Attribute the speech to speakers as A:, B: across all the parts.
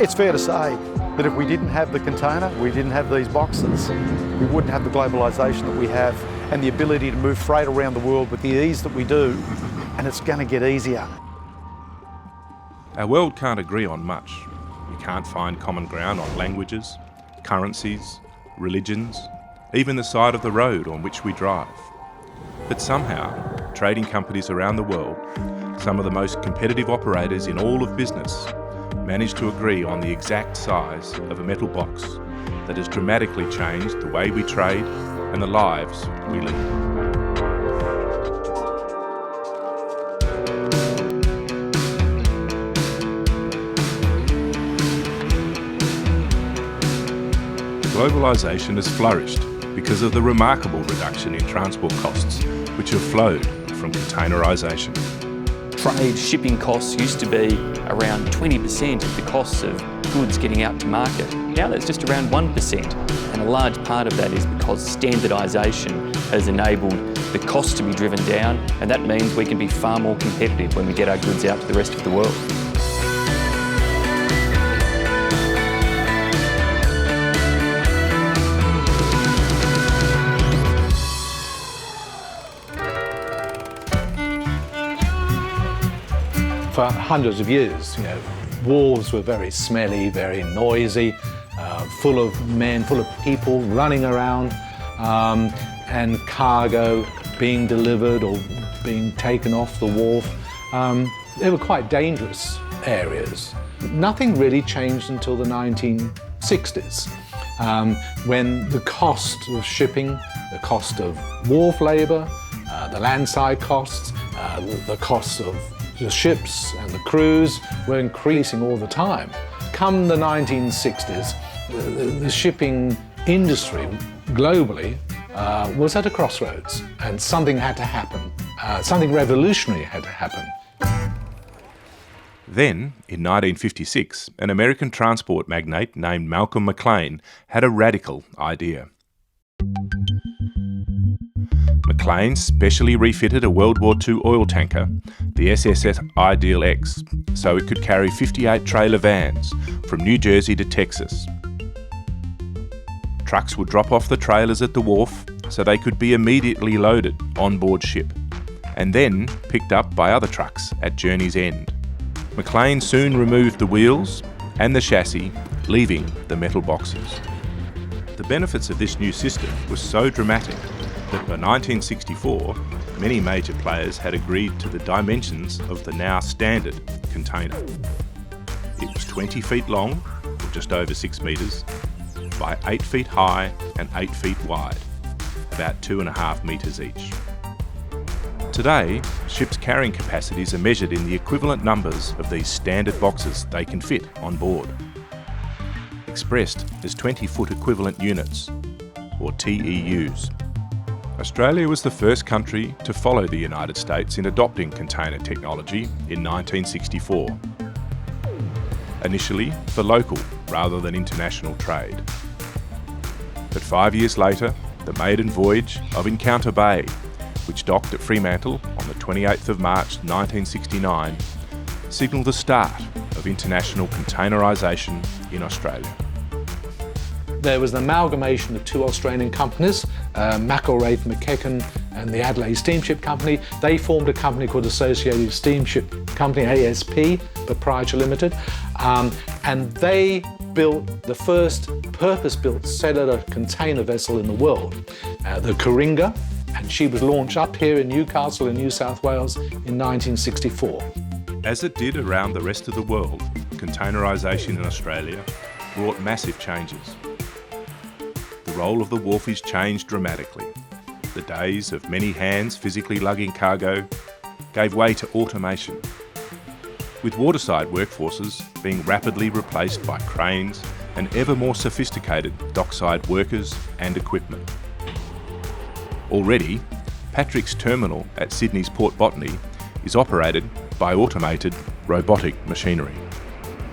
A: It's fair to say that if we didn't have the container, we didn't have these boxes, we wouldn't have the globalisation that we have and the ability to move freight around the world with the ease that we do, and it's going to get easier.
B: Our world can't agree on much. We can't find common ground on languages, currencies, religions, even the side of the road on which we drive. But somehow, trading companies around the world, some of the most competitive operators in all of business, manage to agree on the exact size of a metal box that has dramatically changed the way we trade and the lives we lead. Globalisation has flourished because of the remarkable reduction in transport costs which have flowed from containerisation.
C: Trade shipping costs used to be around 20% of the costs of goods getting out to market. Now that's just around 1%, and a large part of that is because standardisation has enabled the cost to be driven down, and that means we can be far more competitive when we get our goods out to the rest of the world.
D: For hundreds of years, wharves were very smelly, very noisy, full of men, full of people running around, and cargo being delivered or being taken off the wharf. They were quite dangerous areas. Nothing really changed until the 1960s, when the cost of shipping, the cost of wharf labour, the landside costs, the costs of the ships and the crews were increasing all the time. Come the 1960s, the shipping industry globally was at a crossroads, and something had to happen. Something revolutionary had to happen.
B: Then, in 1956, an American transport magnate named Malcolm McLean had a radical idea. McLean specially refitted a World War II oil tanker, the SSS Ideal X, so it could carry 58 trailer vans from New Jersey to Texas. Trucks would drop off the trailers at the wharf so they could be immediately loaded on board ship, and then picked up by other trucks at journey's end. McLean soon removed the wheels and the chassis, leaving the metal boxes. The benefits of this new system were so dramatic that by 1964, many major players had agreed to the dimensions of the now standard container. It was 20 feet long, or just over 6 metres, by 8 feet high and 8 feet wide, about 2.5 metres each. Today, ships' carrying capacities are measured in the equivalent numbers of these standard boxes they can fit on board, expressed as 20-foot equivalent units, or TEUs. Australia was the first country to follow the United States in adopting container technology in 1964. Initially for local rather than international trade. But 5 years later, the maiden voyage of Encounter Bay, which docked at Fremantle on the 28th of March 1969, signalled the start of international containerisation in Australia.
D: There was an amalgamation of two Australian companies, McElraith McKechnie and the Adelaide Steamship Company. They formed a company called Associated Steamship Company, ASP, Proprietary Limited, and they built the first purpose-built cellular container vessel in the world, the Coringa, and she was launched up here in Newcastle in New South Wales in 1964.
B: As it did around the rest of the world, containerisation in Australia brought massive changes. The role of the wharfies changed dramatically. The days of many hands physically lugging cargo gave way to automation, with waterside workforces being rapidly replaced by cranes and ever more sophisticated dockside workers and equipment. Already, Patrick's terminal at Sydney's Port Botany is operated by automated robotic machinery.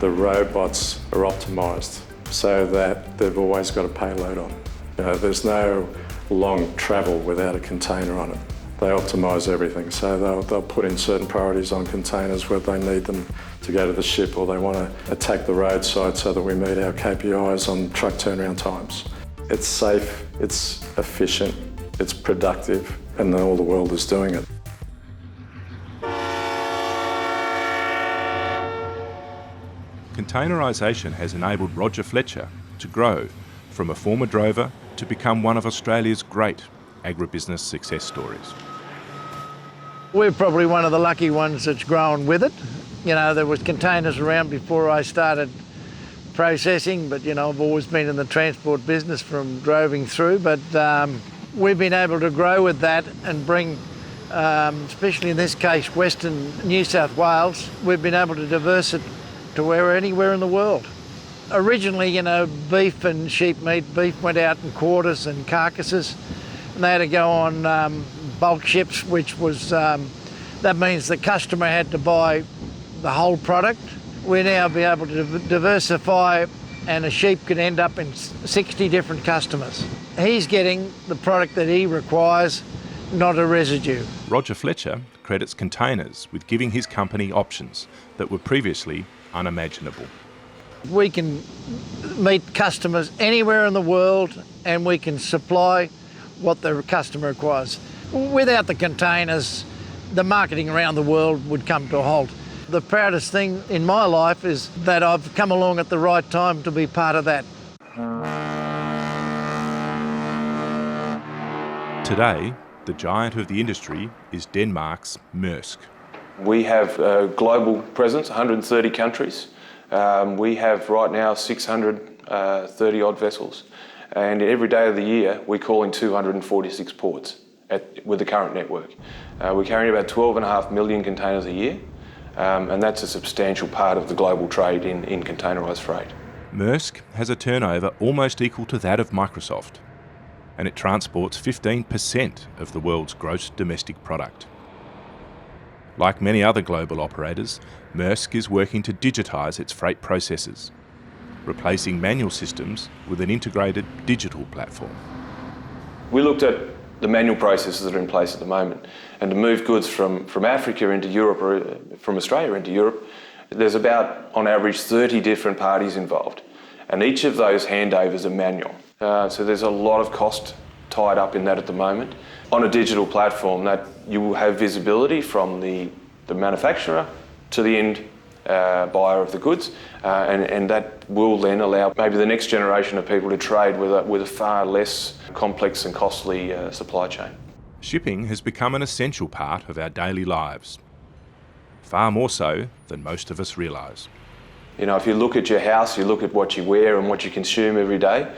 E: The robots are optimised so that they've always got a payload on. There's no long travel without a container on it. They optimise everything, so they'll put in certain priorities on containers where they need them to go to the ship, or they want to attack the roadside so that we meet our KPIs on truck turnaround times. It's safe, it's efficient, it's productive, and all the world is doing it.
B: Containerisation has enabled Roger Fletcher to grow from a former drover to become one of Australia's great agribusiness success stories.
F: We're probably one of the lucky ones that's grown with it. You know, there was containers around before I started processing, but you know, I've always been in the transport business from droving through, but we've been able to grow with that and bring, especially in this case, Western New South Wales, we've been able to diverse it to anywhere in the world. Originally, you know, beef and sheep meat, beef went out in quarters and carcasses, and they had to go on bulk ships, which was, that means the customer had to buy the whole product. We now be able to diversify, and a sheep could end up in 60 different customers. He's getting the product that he requires, not a residue.
B: Roger Fletcher credits containers with giving his company options that were previously unimaginable.
F: We can meet customers anywhere in the world, and we can supply what the customer requires. Without the containers, the marketing around the world would come to a halt. The proudest thing in my life is that I've come along at the right time to be part of that.
B: Today, the giant of the industry is Denmark's Maersk.
G: We have a global presence, 130 countries. We have right now 630 odd vessels, and every day of the year we're calling 246 ports with the current network. We're carrying about 12.5 million containers a year, and that's a substantial part of the global trade in containerised freight.
B: Maersk has a turnover almost equal to that of Microsoft, and it transports 15% of the world's gross domestic product. Like many other global operators, Maersk is working to digitise its freight processes, replacing manual systems with an integrated digital platform.
G: We looked at the manual processes that are in place at the moment, and to move goods from Africa into Europe, or from Australia into Europe, there's about, on average, 30 different parties involved, and each of those handovers are manual. So there's a lot of cost tied up in that at the moment. On a digital platform, that you will have visibility from the manufacturer to the end buyer of the goods, and that will then allow maybe the next generation of people to trade with a far less complex and costly supply chain.
B: Shipping has become an essential part of our daily lives, far more so than most of us realise.
G: You know, if you look at your house, you look at what you wear and what you consume every day,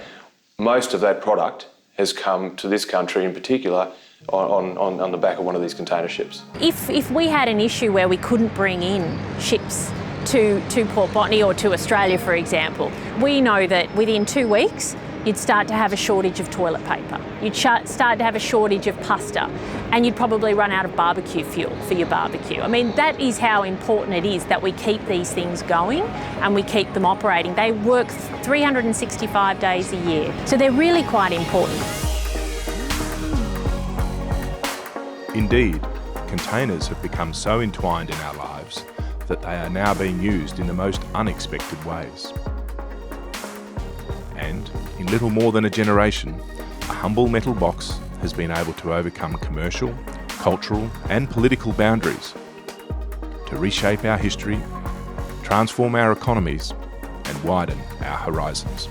G: most of that product has come to this country in particular on the back of one of these container ships.
H: If we had an issue where we couldn't bring in ships to Port Botany or to Australia, for example, we know that within 2 weeks you'd start to have a shortage of toilet paper, you'd start to have a shortage of pasta, and you'd probably run out of barbecue fuel for your barbecue. I mean, that is how important it is that we keep these things going and we keep them operating. They work 365 days a year, so they're really quite important.
B: Indeed, containers have become so entwined in our lives that they are now being used in the most unexpected ways. And in little more than a generation, a humble metal box has been able to overcome commercial, cultural and political boundaries to reshape our history, transform our economies and widen our horizons.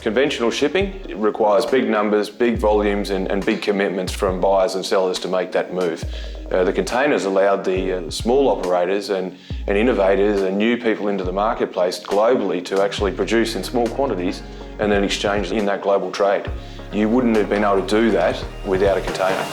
G: Conventional shipping requires big numbers, big volumes and big commitments from buyers and sellers to make that move. The containers allowed the small operators and innovators and new people into the marketplace globally to actually produce in small quantities and then exchange in that global trade. You wouldn't have been able to do that without a container.